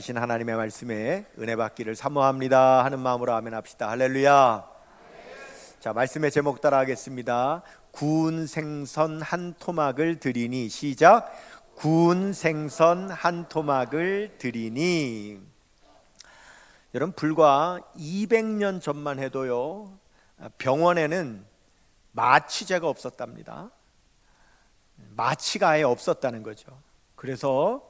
주신 하나님의 말씀에 은혜 받기를 사모합니다 하는 마음으로 아멘 합시다. 할렐루야. 자, 말씀의 제목 따라 하겠습니다. 구운 생선 한 토막을 드리니. 시작. 구운 생선 한 토막을 드리니. 여러분, 불과 200년 전만 해도요, 병원에는 마취제가 없었답니다. 마취가 아예 없었다는 거죠. 그래서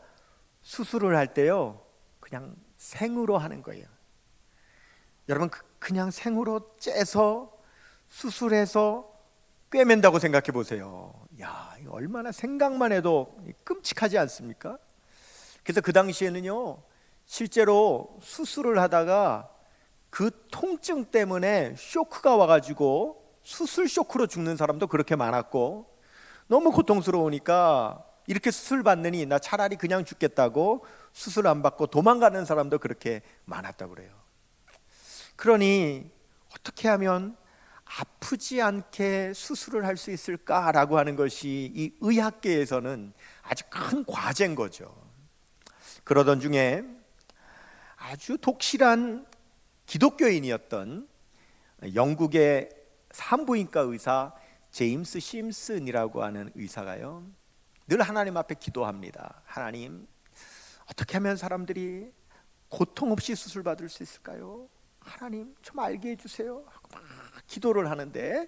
수술을 할 때요, 그냥 생으로 하는 거예요. 여러분, 그냥 생으로 째서 수술해서 꿰맨다고 생각해 보세요. 야, 이거 얼마나 생각만 해도 끔찍하지 않습니까? 그래서 그 당시에는요, 실제로 수술을 하다가 그 통증 때문에 쇼크가 와가지고 수술 쇼크로 죽는 사람도 그렇게 많았고, 너무 고통스러우니까 이렇게 수술 받느니 나 차라리 그냥 죽겠다고 수술 안 받고 도망가는 사람도 그렇게 많았다고 그래요. 그러니 어떻게 하면 아프지 않게 수술을 할 수 있을까라고 하는 것이 이 의학계에서는 아주 큰 과제인 거죠. 그러던 중에 아주 독실한 기독교인이었던 영국의 산부인과 의사 제임스 심슨이라고 하는 의사가요, 늘 하나님 앞에 기도합니다. 하나님, 어떻게 하면 사람들이 고통 없이 수술 받을 수 있을까요? 하나님, 좀 알게 해주세요 하고 막 기도를 하는데,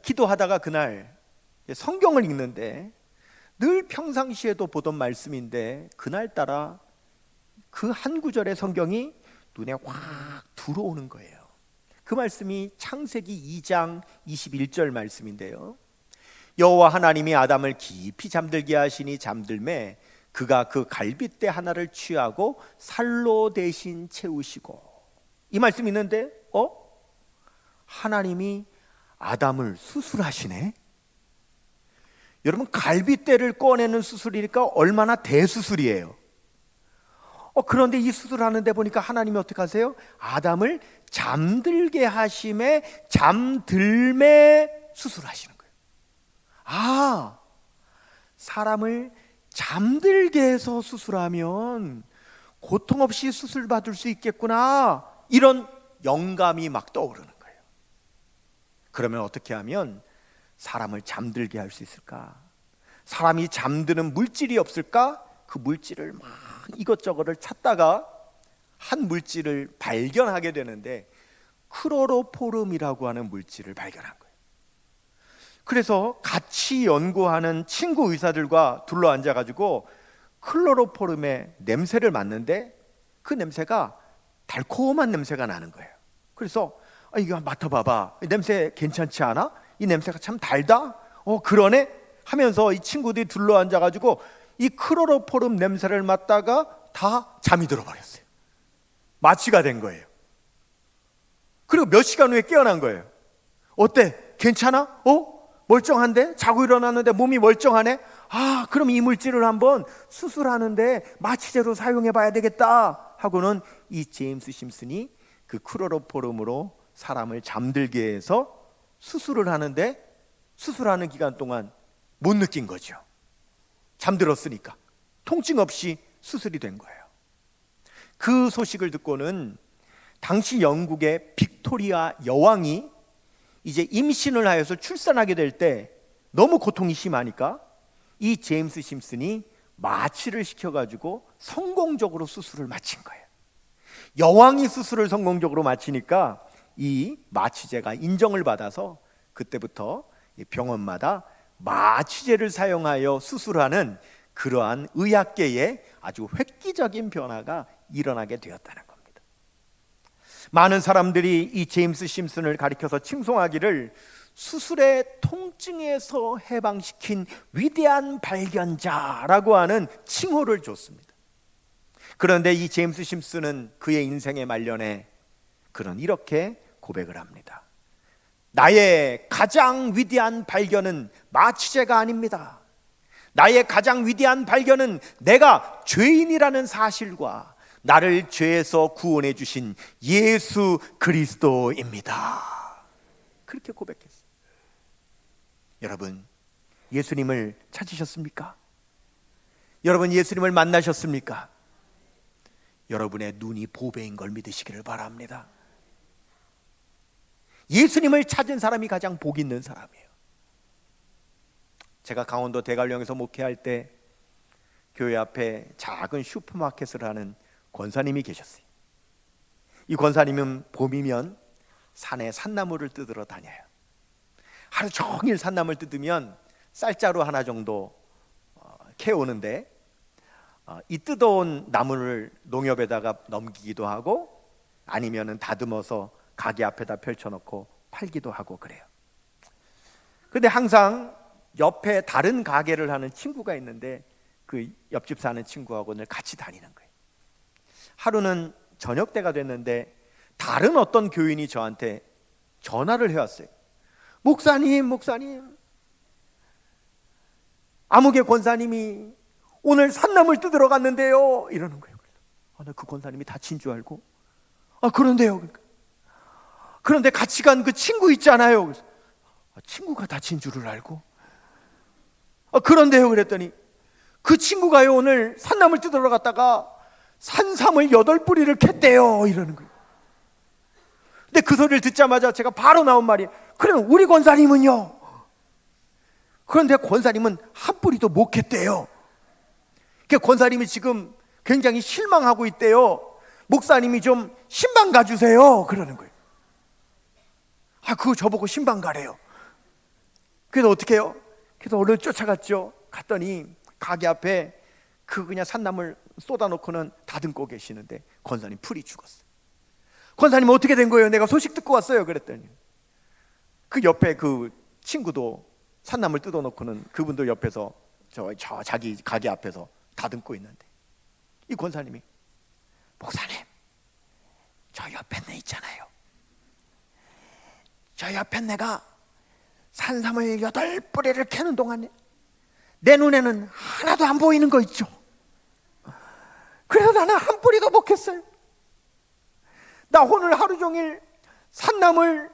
기도하다가 그날 성경을 읽는데, 늘 평상시에도 보던 말씀인데 그날따라 그 한 구절의 성경이 눈에 확 들어오는 거예요. 그 말씀이 창세기 2장 21절 말씀인데요, 여호와 하나님이 아담을 깊이 잠들게 하시니 잠들매 그가 그 갈빗대 하나를 취하고 살로 대신 채우시고. 이 말씀이 있는데 하나님이 아담을 수술하시네. 여러분, 갈빗대를 꺼내는 수술이니까 얼마나 대수술이에요. 그런데 이 수술하는데 보니까 하나님이 어떻게 하세요? 아담을 잠들게 하심에 잠들매 수술하시는 거예요. 아, 사람을 잠들게 해서 수술하면 고통 없이 수술 받을 수 있겠구나, 이런 영감이 막 떠오르는 거예요. 그러면 어떻게 하면 사람을 잠들게 할 수 있을까? 사람이 잠드는 물질이 없을까? 그 물질을 막 이것저것을 찾다가 한 물질을 발견하게 되는데, 크로로포름이라고 하는 물질을 발견한 거예요. 그래서 같이 연구하는 친구 의사들과 둘러앉아가지고 클로로포름의 냄새를 맡는데 그 냄새가 달콤한 냄새가 나는 거예요. 그래서 이거 맡아봐봐, 냄새 괜찮지 않아? 이 냄새가 참 달다? 그러네? 하면서 이 친구들이 둘러앉아가지고 이 클로로포름 냄새를 맡다가 다 잠이 들어버렸어요. 마취가 된 거예요. 그리고 몇 시간 후에 깨어난 거예요. 어때? 괜찮아? 멀쩡한데? 자고 일어났는데 몸이 멀쩡하네? 그럼 이 물질을 한번 수술하는데 마취제로 사용해 봐야 되겠다 하고는 이 제임스 심슨이 그 클로로포름으로 사람을 잠들게 해서 수술을 하는데, 수술하는 기간 동안 못 느낀 거죠. 잠들었으니까 통증 없이 수술이 된 거예요. 그 소식을 듣고는 당시 영국의 빅토리아 여왕이 이제 임신을 하여서 출산하게 될 때 너무 고통이 심하니까 이 제임스 심슨이 마취를 시켜가지고 성공적으로 수술을 마친 거예요. 여왕이 수술을 성공적으로 마치니까 이 마취제가 인정을 받아서 그때부터 병원마다 마취제를 사용하여 수술하는 그러한 의학계에 아주 획기적인 변화가 일어나게 되었다는 겁니다. 많은 사람들이 이 제임스 심슨을 가리켜서 칭송하기를 수술의 통증에서 해방시킨 위대한 발견자라고 하는 칭호를 줬습니다. 그런데 이 제임스 심슨은 그의 인생의 말년에 이렇게 고백을 합니다. 나의 가장 위대한 발견은 마취제가 아닙니다. 나의 가장 위대한 발견은 내가 죄인이라는 사실과 나를 죄에서 구원해 주신 예수 그리스도입니다. 그렇게 고백했어요. 여러분, 예수님을 찾으셨습니까? 여러분, 예수님을 만나셨습니까? 여러분의 눈이 보배인 걸 믿으시기를 바랍니다. 예수님을 찾은 사람이 가장 복 있는 사람이에요. 제가 강원도 대관령에서 목회할 때 교회 앞에 작은 슈퍼마켓을 하는 권사님이 계셨어요. 이 권사님은 봄이면 산에 산나물을 뜯으러 다녀요. 하루 종일 산나물 뜯으면 쌀자루 하나 정도 캐오는데, 이 뜯어온 나무를 농협에다가 넘기기도 하고 아니면은 다듬어서 가게 앞에다 펼쳐놓고 팔기도 하고 그래요. 근데 항상 옆에 다른 가게를 하는 친구가 있는데 그 옆집 사는 친구하고 늘 같이 다니는 거예요. 하루는 저녁 때가 됐는데 다른 어떤 교인이 저한테 전화를 해왔어요. 목사님, 아무개 권사님이 오늘 산나물 뜯으러 갔는데요, 이러는 거예요. 나 그 권사님이 다친 줄 알고, 그런데요. 그런데 같이 간 그 친구 있잖아요. 친구가 다친 줄을 알고, 그런데요. 그랬더니 그 친구가요, 오늘 산나물 뜯으러 갔다가 산삼을 8뿌리를 캤대요, 이러는 거예요. 근데 그 소리를 듣자마자 제가 바로 나온 말이, 그럼 우리 권사님은요? 그런데 권사님은 한 뿌리도 못 캤대요. 그 권사님이 지금 굉장히 실망하고 있대요. 목사님이 좀 신방 가주세요, 그러는 거예요. 그거 저보고 신방 가래요. 그래서 어떻게 해요? 그래서 얼른 쫓아갔죠. 갔더니 가게 앞에 그냥 산나물 쏟아놓고는 다듬고 계시는데 권사님 풀이 죽었어요. 권사님 어떻게 된 거예요? 내가 소식 듣고 왔어요. 그랬더니 그 옆에 그 친구도 산나물 뜯어놓고는 그분도 옆에서 저 자기 가게 앞에서 다듬고 있는데 이 권사님이, 목사님, 저 옆에 내 있잖아요. 저 옆에 내가 산삼을 8뿌리를 캐는 동안에 내 눈에는 하나도 안 보이는 거 있죠. 그래서 나는 한 뿌리도 못 캤어요. 나 오늘 하루 종일 산나물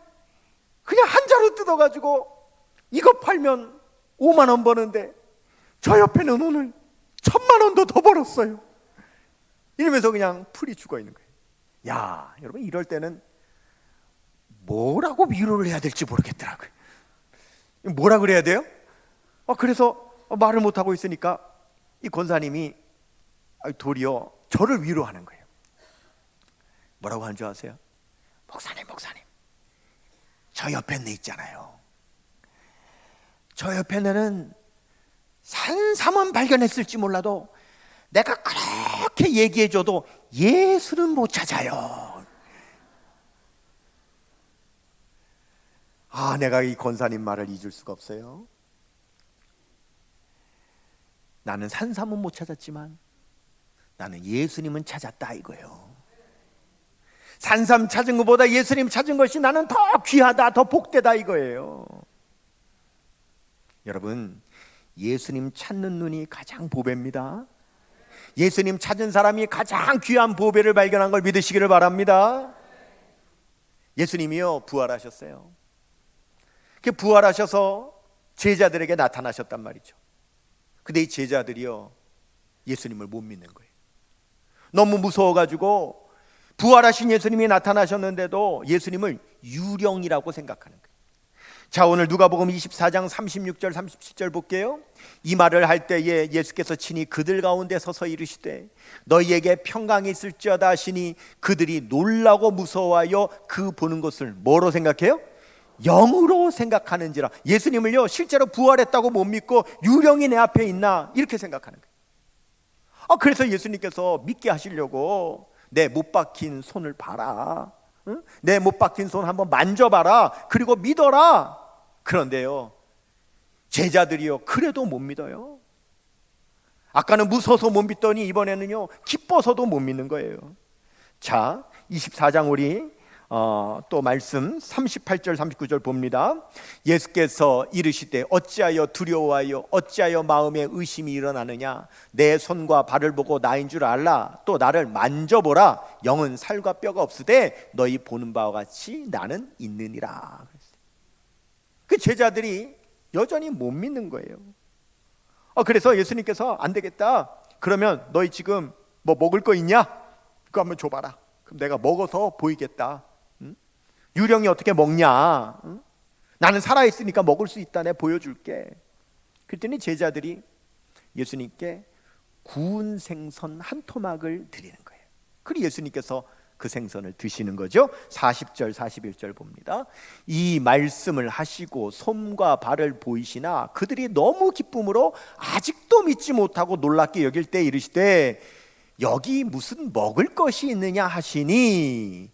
그냥 한 자루 뜯어가지고 이거 팔면 5만 원 버는데 저 옆에는 오늘 1,000만 원도 더 벌었어요. 이러면서 그냥 풀이 죽어 있는 거예요. 야, 여러분, 이럴 때는 뭐라고 위로를 해야 될지 모르겠더라고요. 뭐라 그래야 돼요? 그래서 말을 못하고 있으니까 이 권사님이 도리어 저를 위로하는 거예요. 뭐라고 하는 줄 아세요? 목사님, 저 옆에 내 있잖아요. 저 옆에 내는 산삼은 발견했을지 몰라도 내가 그렇게 얘기해줘도 예수는 못 찾아요. 내가 이 권사님 말을 잊을 수가 없어요. 나는 산삼은 못 찾았지만 나는 예수님은 찾았다 이거예요. 산삼 찾은 것보다 예수님 찾은 것이 나는 더 귀하다, 더 복되다 이거예요. 여러분, 예수님 찾는 눈이 가장 보배입니다. 예수님 찾은 사람이 가장 귀한 보배를 발견한 걸 믿으시기를 바랍니다. 예수님이요, 부활하셨어요. 그 부활하셔서 제자들에게 나타나셨단 말이죠. 근데 이 제자들이요, 예수님을 못 믿는 거예요. 너무 무서워가지고 부활하신 예수님이 나타나셨는데도 예수님을 유령이라고 생각하는 거예요. 자, 오늘 누가복음 24장 36절 37절 볼게요. 이 말을 할 때에 예수께서 친히 그들 가운데 서서 이르시되 너희에게 평강이 있을지어다 하시니 그들이 놀라고 무서워하여 그 보는 것을 뭐로 생각해요? 영으로 생각하는지라. 예수님을요, 실제로 부활했다고 못 믿고 유령이 내 앞에 있나 이렇게 생각하는 거예요. 그래서 예수님께서 믿게 하시려고 내 못 박힌 손을 봐라, 응? 내 못 박힌 손 한번 만져봐라, 그리고 믿어라. 그런데요, 제자들이요, 그래도 못 믿어요. 아까는 무서워서 못 믿더니 이번에는요, 기뻐서도 못 믿는 거예요. 자, 24장 우리 또 말씀 38절 39절 봅니다. 예수께서 이르시되 어찌하여 두려워하여 어찌하여 마음에 의심이 일어나느냐. 내 손과 발을 보고 나인 줄 알라. 또 나를 만져보라. 영은 살과 뼈가 없으되 너희 보는 바와 같이 나는 있느니라. 그 제자들이 여전히 못 믿는 거예요. 그래서 예수님께서 안 되겠다, 그러면 너희 지금 뭐 먹을 거 있냐? 그거 한번 줘봐라. 그럼 내가 먹어서 보이겠다. 응? 유령이 어떻게 먹냐? 응? 나는 살아있으니까 먹을 수 있다. 내가 보여줄게. 그랬더니 제자들이 예수님께 구운 생선 한 토막을 드리는 거예요. 그리고 예수님께서 그 생선을 드시는 거죠. 40절 41절 봅니다. 이 말씀을 하시고 손과 발을 보이시나 그들이 너무 기쁨으로 아직도 믿지 못하고 놀랍게 여길 때 이르시되 여기 무슨 먹을 것이 있느냐 하시니,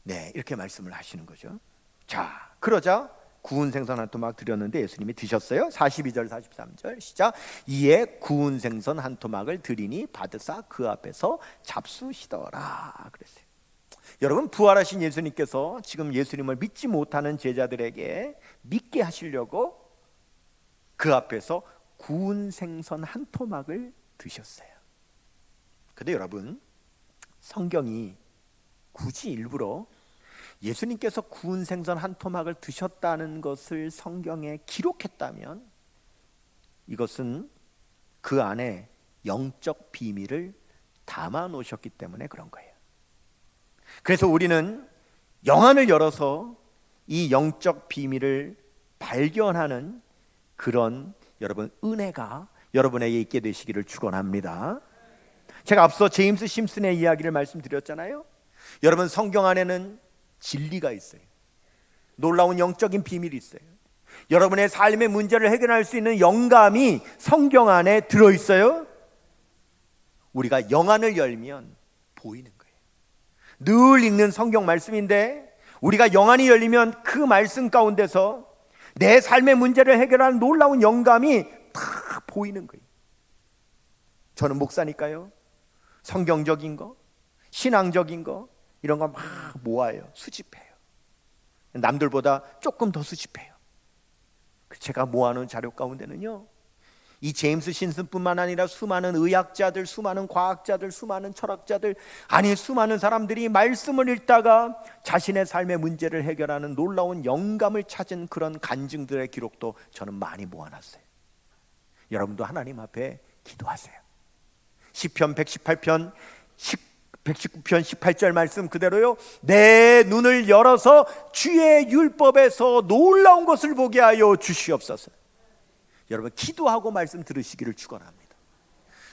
네, 이렇게 말씀을 하시는 거죠. 자, 그러자 구운 생선 한 토막 드렸는데 예수님이 드셨어요. 42절 43절 시작. 이에 구운 생선 한 토막을 드리니 받으사 그 앞에서 잡수시더라 그랬어요. 여러분, 부활하신 예수님께서 지금 예수님을 믿지 못하는 제자들에게 믿게 하시려고 그 앞에서 구운 생선 한 토막을 드셨어요. 근데 여러분, 성경이 굳이 일부러 예수님께서 구운 생선 한 토막을 드셨다는 것을 성경에 기록했다면 이것은 그 안에 영적 비밀을 담아 놓으셨기 때문에 그런 거예요. 그래서 우리는 영안을 열어서 이 영적 비밀을 발견하는 그런 여러분 은혜가 여러분에게 있게 되시기를 축원합니다. 제가 앞서 제임스 심슨의 이야기를 말씀드렸잖아요. 여러분, 성경 안에는 진리가 있어요. 놀라운 영적인 비밀이 있어요. 여러분의 삶의 문제를 해결할 수 있는 영감이 성경 안에 들어있어요. 우리가 영안을 열면 보이는 거예요. 늘 읽는 성경 말씀인데 우리가 영안이 열리면 그 말씀 가운데서 내 삶의 문제를 해결하는 놀라운 영감이 다 보이는 거예요. 저는 목사니까요, 성경적인 거, 신앙적인 거 이런 거 막 모아요. 수집해요. 남들보다 조금 더 수집해요. 제가 모아놓은 자료 가운데는요, 이 제임스 신슨뿐만 아니라 수많은 의학자들, 수많은 과학자들, 수많은 철학자들, 아니 수많은 사람들이 말씀을 읽다가 자신의 삶의 문제를 해결하는 놀라운 영감을 찾은 그런 간증들의 기록도 저는 많이 모아놨어요. 여러분도 하나님 앞에 기도하세요. 시편 118편 119편 18절 말씀 그대로요. 내 눈을 열어서 주의 율법에서 놀라운 것을 보게 하여 주시옵소서. 여러분, 기도하고 말씀 들으시기를 축원합니다.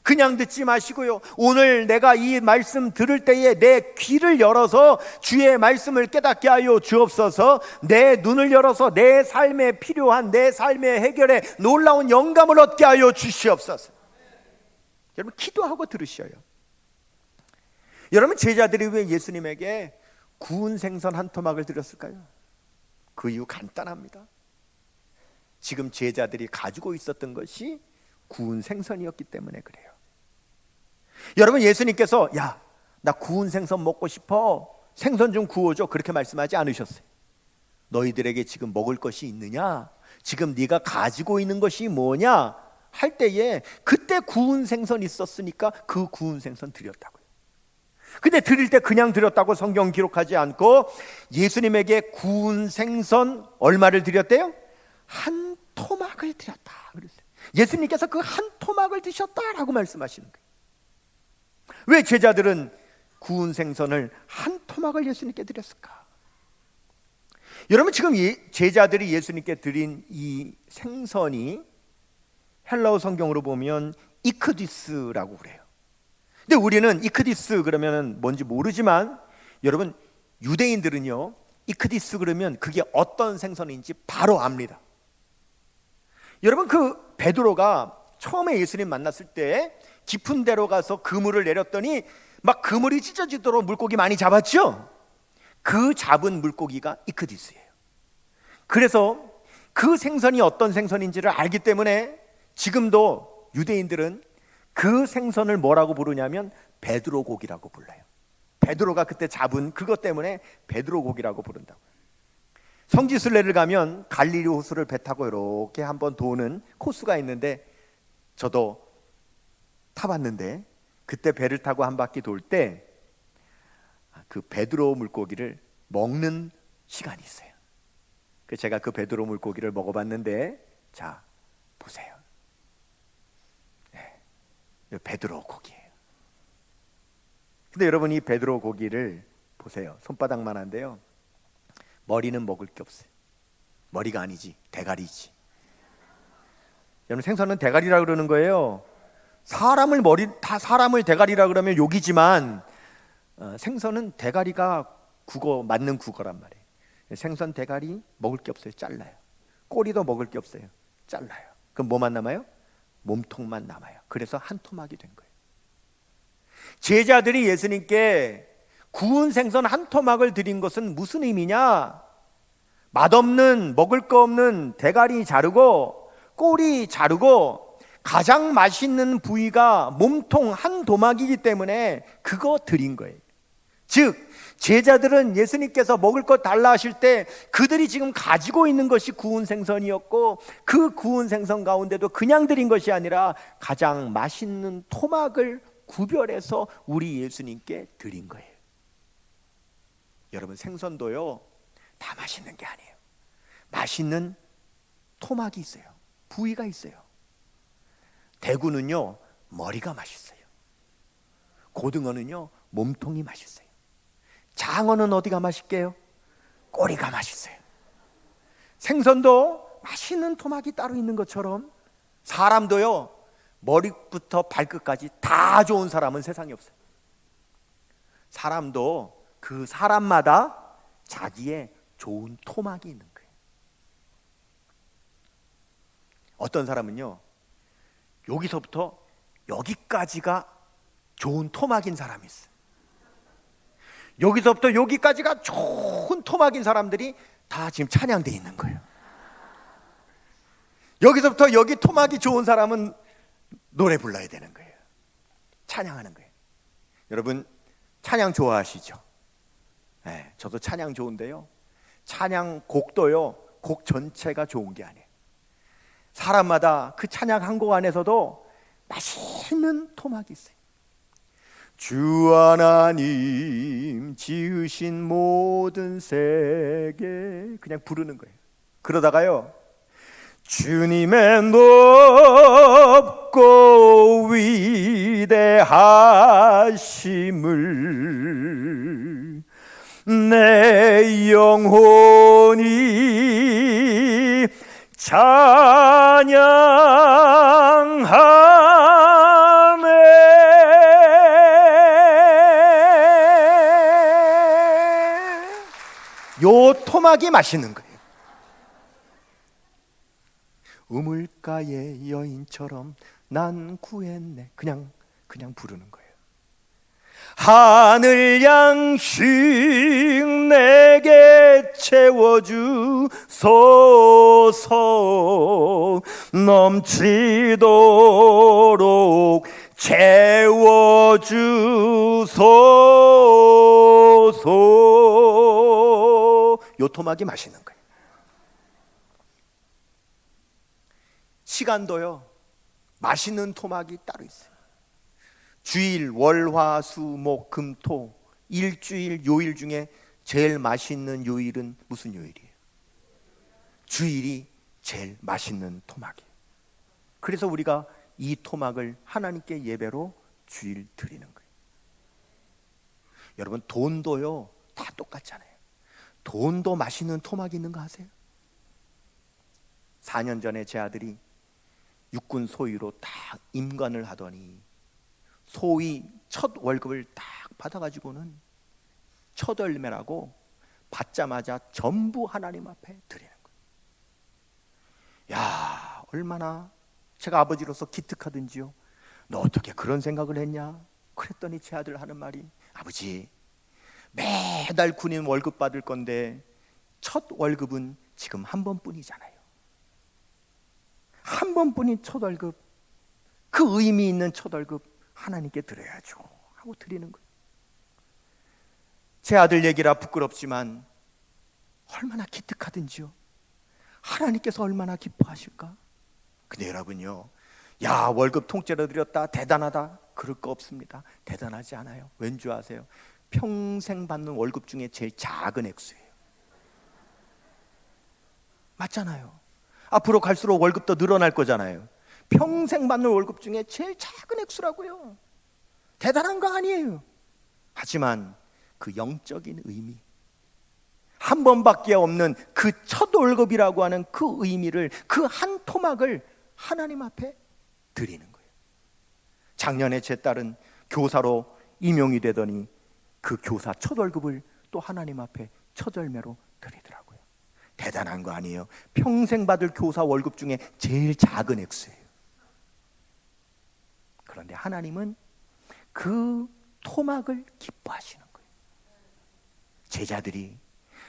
그냥 듣지 마시고요, 오늘 내가 이 말씀 들을 때에 내 귀를 열어서 주의 말씀을 깨닫게 하여 주옵소서. 내 눈을 열어서 내 삶에 필요한 내 삶의 해결에 놀라운 영감을 얻게 하여 주시옵소서. 여러분, 기도하고 들으셔요. 여러분, 제자들이 왜 예수님에게 구운 생선 한 토막을 드렸을까요? 그 이유 간단합니다. 지금 제자들이 가지고 있었던 것이 구운 생선이었기 때문에 그래요. 여러분, 예수님께서 야, 나 구운 생선 먹고 싶어, 생선 좀 구워줘, 그렇게 말씀하지 않으셨어요. 너희들에게 지금 먹을 것이 있느냐, 지금 네가 가지고 있는 것이 뭐냐 할 때에 그때 구운 생선 있었으니까 그 구운 생선 드렸다고요. 근데 드릴 때 그냥 드렸다고 성경 기록하지 않고 예수님에게 구운 생선 얼마를 드렸대요? 한 토막을 드렸다 그랬어요. 예수님께서 그 한 토막을 드셨다라고 말씀하시는 거예요. 왜 제자들은 구운 생선을 한 토막을 예수님께 드렸을까? 여러분, 지금 제자들이 예수님께 드린 이 생선이 헬라어 성경으로 보면 이크디스라고 그래요. 근데 우리는 이크디스 그러면 뭔지 모르지만 여러분, 유대인들은요, 이크디스 그러면 그게 어떤 생선인지 바로 압니다. 여러분, 그 베드로가 처음에 예수님 만났을 때 깊은 데로 가서 그물을 내렸더니 막 그물이 찢어지도록 물고기 많이 잡았죠. 그 잡은 물고기가 이크디스예요. 그래서 그 생선이 어떤 생선인지를 알기 때문에 지금도 유대인들은 그 생선을 뭐라고 부르냐면 베드로 고기라고 불러요. 베드로가 그때 잡은 그것 때문에 베드로 고기라고 부른다고. 성지순례를 가면 갈릴리 호수를 배 타고 이렇게 한번 도는 코스가 있는데 저도 타봤는데 그때 배를 타고 한 바퀴 돌 때 그 베드로 물고기를 먹는 시간이 있어요. 그래서 제가 그 베드로 물고기를 먹어봤는데, 자 보세요. 네, 베드로 고기예요. 근데 여러분, 이 베드로 고기를 보세요. 손바닥만한데요, 머리는 먹을 게 없어요. 머리가 아니지, 대가리지. 여러분, 생선은 대가리라 그러는 거예요. 사람을 대가리라 그러면 욕이지만 생선은 대가리가 맞는 국어란 말이에요. 생선 대가리 먹을 게 없어요. 잘라요. 꼬리도 먹을 게 없어요. 잘라요. 그럼 뭐만 남아요? 몸통만 남아요. 그래서 한 토막이 된 거예요. 제자들이 예수님께 구운 생선 한 토막을 드린 것은 무슨 의미냐? 맛없는, 먹을 거 없는 대가리 자르고 꼬리 자르고 가장 맛있는 부위가 몸통 한 토막이기 때문에 그거 드린 거예요. 즉 제자들은 예수님께서 먹을 것 달라 하실 때 그들이 지금 가지고 있는 것이 구운 생선이었고, 그 구운 생선 가운데도 그냥 드린 것이 아니라 가장 맛있는 토막을 구별해서 우리 예수님께 드린 거예요. 여러분, 생선도요 다 맛있는 게 아니에요. 맛있는 토막이 있어요. 부위가 있어요. 대구는요 머리가 맛있어요. 고등어는요 몸통이 맛있어요. 장어는 어디가 맛있게요? 꼬리가 맛있어요. 생선도 맛있는 토막이 따로 있는 것처럼 사람도요 머리부터 발끝까지 다 좋은 사람은 세상에 없어요. 사람도 그 사람마다 자기의 좋은 토막이 있는 거예요. 어떤 사람은요 여기서부터 여기까지가 좋은 토막인 사람이 있어요. 여기서부터 여기까지가 좋은 토막인 사람들이 다 지금 찬양되어 있는 거예요. 여기서부터 여기 토막이 좋은 사람은 노래 불러야 되는 거예요. 찬양하는 거예요. 여러분, 찬양 좋아하시죠? 네, 저도 찬양 좋은데요, 찬양 곡도요 곡 전체가 좋은 게 아니에요. 사람마다 그 찬양 한 곡 안에서도 맛있는 토막이 있어요. 주 하나님 지으신 모든 세계, 그냥 부르는 거예요. 그러다가요 주님의 높고 위대하심을 내 영혼이 찬양하네. 요 토막이 맛있는 거예요. 우물가의 여인처럼 난 구했네, 그냥 부르는 거예요. 하늘 양식 내게 채워주소서, 넘치도록 채워주소서. 요 토막이 맛있는 거예요. 시간도요 맛있는 토막이 따로 있어요. 주일, 월, 화, 수, 목, 금, 토, 일주일, 요일 중에 제일 맛있는 요일은 무슨 요일이에요? 주일이 제일 맛있는 토막이에요. 그래서 우리가 이 토막을 하나님께 예배로 주일 드리는 거예요. 여러분, 돈도요 다 똑같잖아요. 돈도 맛있는 토막이 있는 거 아세요? 4년 전에 제 아들이 육군 소위로 딱 임관을 하더니 소위 첫 월급을 딱 받아가지고는 첫 열매라고 받자마자 전부 하나님 앞에 드리는 거예요. 야, 얼마나 제가 아버지로서 기특하든지요. 너 어떻게 그런 생각을 했냐? 그랬더니 제 아들 하는 말이, 아버지, 매달 군인 월급 받을 건데 첫 월급은 지금 한 번뿐이잖아요. 한 번뿐인 첫 월급, 그 의미 있는 첫 월급 하나님께 드려야죠 하고 드리는 거예요. 제 아들 얘기라 부끄럽지만 얼마나 기특하든지요. 하나님께서 얼마나 기뻐하실까? 근데 여러분요, 야, 월급 통째로 드렸다, 대단하다, 그럴 거 없습니다. 대단하지 않아요. 왠지 아세요? 평생 받는 월급 중에 제일 작은 액수예요. 맞잖아요. 앞으로 갈수록 월급도 늘어날 거잖아요. 평생 받는 월급 중에 제일 작은 액수라고요. 대단한 거 아니에요. 하지만 그 영적인 의미, 한 번밖에 없는 그 첫 월급이라고 하는 그 의미를, 그 한 토막을 하나님 앞에 드리는 거예요. 작년에 제 딸은 교사로 임용이 되더니 그 교사 첫 월급을 또 하나님 앞에 첫 열매로 드리더라고요. 대단한 거 아니에요? 평생 받을 교사 월급 중에 제일 작은 액수예요. 그런데 하나님은 그 토막을 기뻐하시는 거예요. 제자들이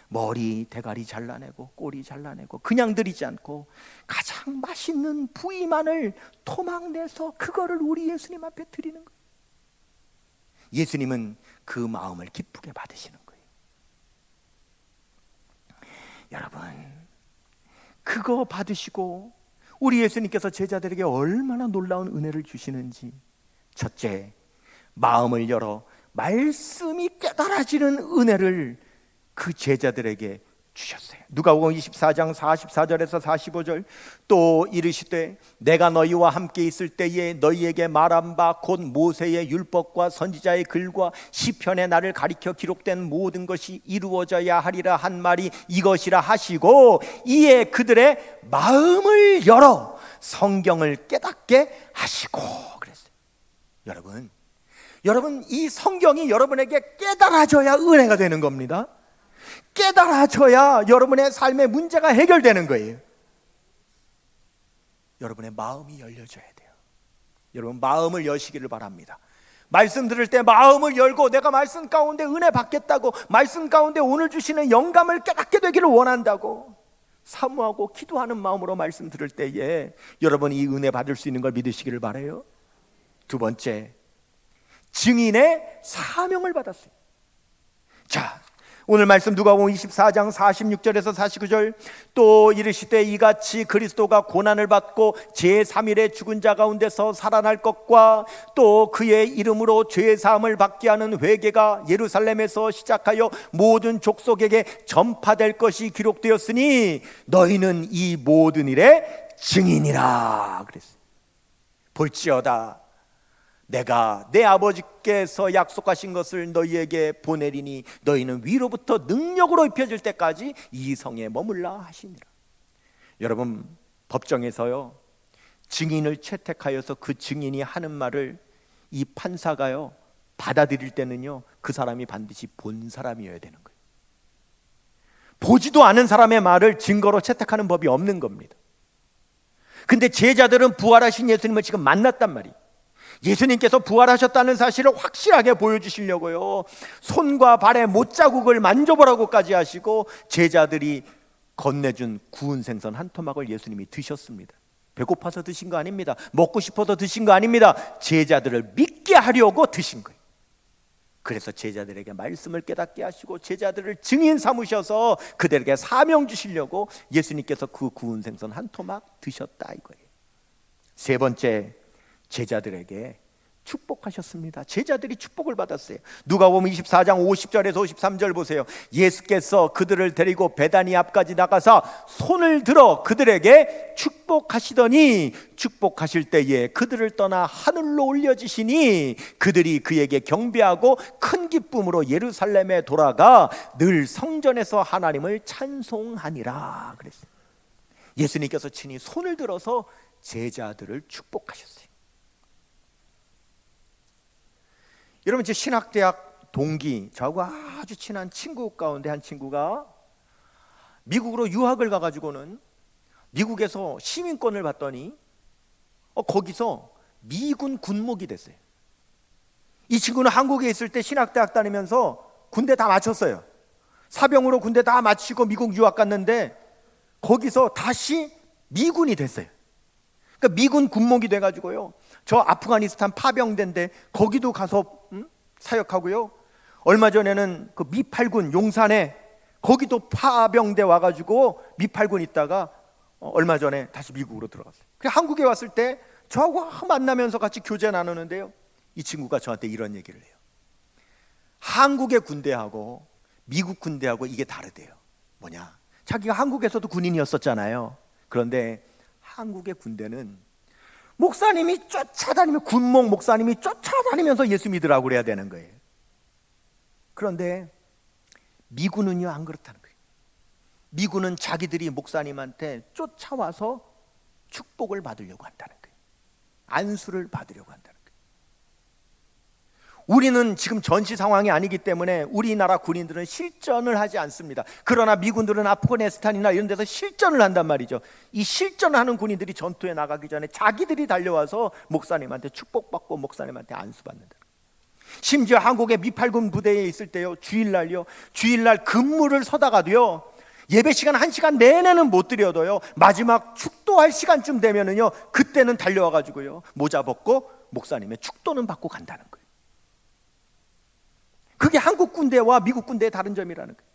머리 대가리 잘라내고 꼬리 잘라내고 그냥 드리지 않고 가장 맛있는 부위만을 토막 내서 그거를 우리 예수님 앞에 드리는 거예요. 예수님은 그 마음을 기쁘게 받으시는 거예요. 여러분, 그거 받으시고 우리 예수님께서 제자들에게 얼마나 놀라운 은혜를 주시는지, 첫째, 마음을 열어 말씀이 깨달아지는 은혜를 그 제자들에게 주셨어요. 누가복음 24장 44절에서 45절, 또 이르시되 내가 너희와 함께 있을 때에 너희에게 말한 바 곧 모세의 율법과 선지자의 글과 시편의 나를 가리켜 기록된 모든 것이 이루어져야 하리라 한 말이 이것이라 하시고, 이에 그들의 마음을 열어 성경을 깨닫게 하시고 그랬어요. 여러분, 이 성경이 여러분에게 깨달아져야 은혜가 되는 겁니다. 깨달아져야 여러분의 삶의 문제가 해결되는 거예요. 여러분의 마음이 열려져야 돼요. 여러분, 마음을 여시기를 바랍니다. 말씀 들을 때 마음을 열고 내가 말씀 가운데 은혜 받겠다고, 말씀 가운데 오늘 주시는 영감을 깨닫게 되기를 원한다고 사모하고 기도하는 마음으로 말씀 들을 때에 여러분이 이 은혜 받을 수 있는 걸 믿으시기를 바라요. 두 번째, 증인의 사명을 받았어요. 자, 오늘 말씀 누가복음 24장 46절에서 49절, 또 이르시되 이같이 그리스도가 고난을 받고 제3일에 죽은 자 가운데서 살아날 것과 또 그의 이름으로 죄 사함을 받게 하는 회개가 예루살렘에서 시작하여 모든 족속에게 전파될 것이 기록되었으니 너희는 이 모든 일의 증인이라 그랬어요. 볼지어다 내가 내 아버지께서 약속하신 것을 너희에게 보내리니 너희는 위로부터 능력으로 입혀질 때까지 이 성에 머물라 하시니라. 여러분, 법정에서요, 증인을 채택하여서 그 증인이 하는 말을 이 판사가요 받아들일 때는요, 그 사람이 반드시 본 사람이어야 되는 거예요. 보지도 않은 사람의 말을 증거로 채택하는 법이 없는 겁니다. 근데 제자들은 부활하신 예수님을 지금 만났단 말이에요. 예수님께서 부활하셨다는 사실을 확실하게 보여주시려고요, 손과 발에 못자국을 만져보라고까지 하시고 제자들이 건네준 구운 생선 한 토막을 예수님이 드셨습니다. 배고파서 드신 거 아닙니다. 먹고 싶어서 드신 거 아닙니다. 제자들을 믿게 하려고 드신 거예요. 그래서 제자들에게 말씀을 깨닫게 하시고 제자들을 증인 삼으셔서 그들에게 사명 주시려고 예수님께서 그 구운 생선 한 토막 드셨다 이거예요. 세 번째, 제자들에게 축복하셨습니다. 제자들이 축복을 받았어요. 누가복음 24장 50절에서 53절 보세요. 예수께서 그들을 데리고 베다니 앞까지 나가서 손을 들어 그들에게 축복하시더니 축복하실 때에 그들을 떠나 하늘로 올려지시니 그들이 그에게 경배하고 큰 기쁨으로 예루살렘에 돌아가 늘 성전에서 하나님을 찬송하니라 그랬어요. 예수님께서 친히 손을 들어서 제자들을 축복하셨어요. 여러분, 제 신학대학 동기, 저하고 아주 친한 친구 가운데 한 친구가 미국으로 유학을 가가지고는 미국에서 시민권을 받더니 거기서 미군 군목이 됐어요. 이 친구는 한국에 있을 때 신학대학 다니면서 군대 다 마쳤어요. 사병으로 군대 다 마치고 미국 유학 갔는데 거기서 다시 미군이 됐어요. 그러니까 미군 군목이 돼가지고요, 저 아프가니스탄 파병대인데 거기도 가서 사역하고요, 얼마 전에는 그 미8군 용산에 거기도 파병대 와가지고 미8군 있다가 얼마 전에 다시 미국으로 들어갔어요. 그래서 한국에 왔을 때 저하고 만나면서 같이 교제 나누는데요, 이 친구가 저한테 이런 얘기를 해요. 한국의 군대하고 미국 군대하고 이게 다르대요. 뭐냐, 자기가 한국에서도 군인이었었잖아요. 그런데 한국의 군대는 목사님이 쫓아다니며, 군목 목사님이 쫓아다니면서 예수 믿으라고 그래야 되는 거예요. 그런데 미군은요 안 그렇다는 거예요. 미군은 자기들이 목사님한테 쫓아와서 축복을 받으려고 한다는 거예요. 안수를 받으려고 한다는 거예요. 우리는 지금 전시 상황이 아니기 때문에 우리나라 군인들은 실전을 하지 않습니다. 그러나 미군들은 아프가니스탄이나 이런 데서 실전을 한단 말이죠. 이 실전하는 군인들이 전투에 나가기 전에 자기들이 달려와서 목사님한테 축복받고 목사님한테 안수받는다. 심지어 한국의 미팔군 부대에 있을 때요, 주일날 근무를 서다가도요, 예배 시간 1시간 내내는 못 드려도요, 마지막 축도할 시간쯤 되면은요, 그때는 달려와가지고요, 모자 벗고 목사님의 축도는 받고 간다는 거예요. 그게 한국 군대와 미국 군대의 다른 점이라는 거예요.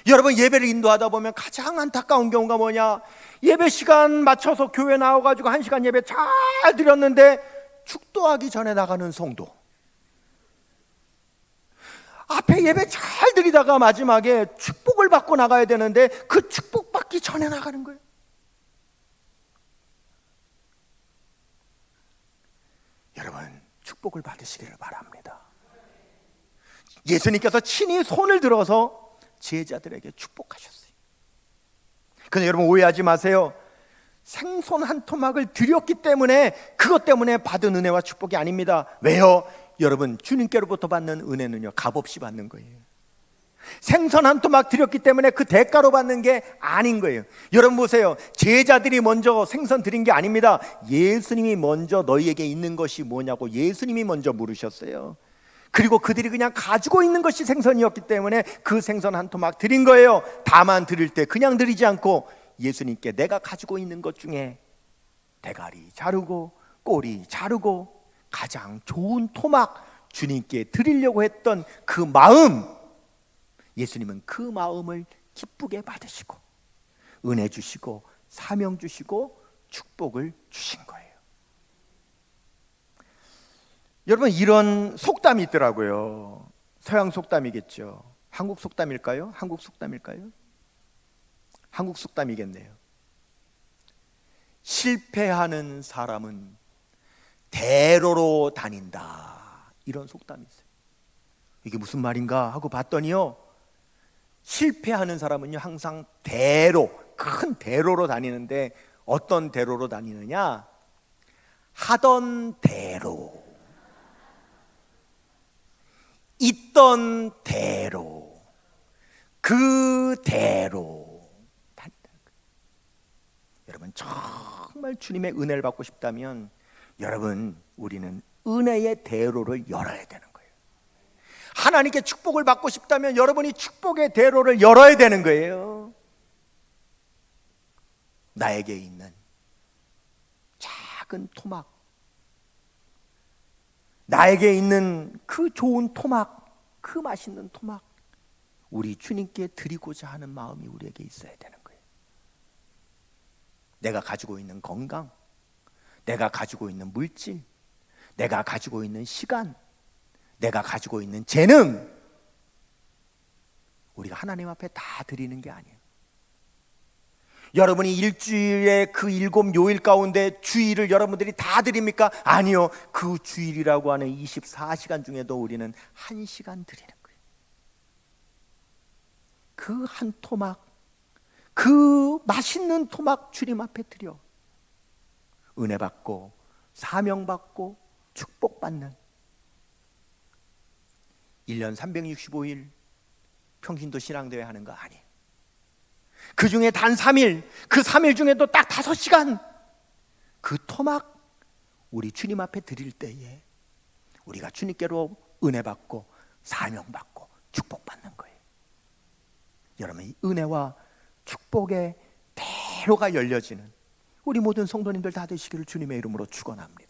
여러분, 예배를 인도하다 보면 가장 안타까운 경우가 뭐냐? 예배 시간 맞춰서 교회 나와가지고 1시간 예배 잘 드렸는데 축도하기 전에 나가는 성도, 앞에 예배 잘 드리다가 마지막에 축복을 받고 나가야 되는데 그 축복 받기 전에 나가는 거예요. 여러분, 축복을 받으시기를 바랍니다. 예수님께서 친히 손을 들어서 제자들에게 축복하셨어요. 근데 여러분, 오해하지 마세요. 생선 한 토막을 드렸기 때문에, 그것 때문에 받은 은혜와 축복이 아닙니다. 왜요? 여러분, 주님께로부터 받는 은혜는요, 값없이 받는 거예요. 생선 한 토막 드렸기 때문에 그 대가로 받는 게 아닌 거예요. 여러분 보세요. 제자들이 먼저 생선 드린 게 아닙니다. 예수님이 먼저 너희에게 있는 것이 뭐냐고 예수님이 먼저 물으셨어요. 그리고 그들이 그냥 가지고 있는 것이 생선이었기 때문에 그 생선 한 토막 드린 거예요. 다만 드릴 때 그냥 드리지 않고 예수님께 내가 가지고 있는 것 중에 대가리 자르고 꼬리 자르고 가장 좋은 토막 주님께 드리려고 했던 그 마음, 예수님은 그 마음을 기쁘게 받으시고 은혜 주시고 사명 주시고 축복을 주신 거예요. 여러분, 이런 속담이 있더라고요. 서양 속담이겠죠. 한국 속담일까요? 한국 속담일까요? 한국 속담이겠네요. 실패하는 사람은 대로로 다닌다, 이런 속담이 있어요. 이게 무슨 말인가 하고 봤더니요, 실패하는 사람은요 항상 대로, 큰 대로로 다니는데 어떤 대로로 다니느냐? 하던 대로, 있던 대로, 그대로 다닌다는 거예요. 여러분, 정말 주님의 은혜를 받고 싶다면 여러분, 우리는 은혜의 대로를 열어야 되는 거예요. 하나님께 축복을 받고 싶다면 여러분이 축복의 대로를 열어야 되는 거예요. 나에게 있는 작은 토막, 나에게 있는 그 좋은 토막, 그 맛있는 토막, 우리 주님께 드리고자 하는 마음이 우리에게 있어야 되는 거예요. 내가 가지고 있는 건강, 내가 가지고 있는 물질, 내가 가지고 있는 시간, 내가 가지고 있는 재능, 우리가 하나님 앞에 다 드리는 게 아니에요. 여러분이 일주일에 그 7요일 가운데 주일을 여러분들이 다 드립니까? 아니요. 그 주일이라고 하는 24시간 중에도 우리는 1시간 드리는 거예요. 그 한 토막, 그 맛있는 토막 주님 앞에 드려 은혜 받고 사명 받고 축복 받는 1년 365일 평신도 신앙대회 하는 거 아니에요. 그 중에 단 3일, 그 3일 중에도 딱 5시간 그 토막 우리 주님 앞에 드릴 때에 우리가 주님께로 은혜 받고 사명 받고 축복 받는 거예요. 여러분, 이 은혜와 축복의 대로가 열려지는 우리 모든 성도님들 다 되시기를 주님의 이름으로 축원합니다.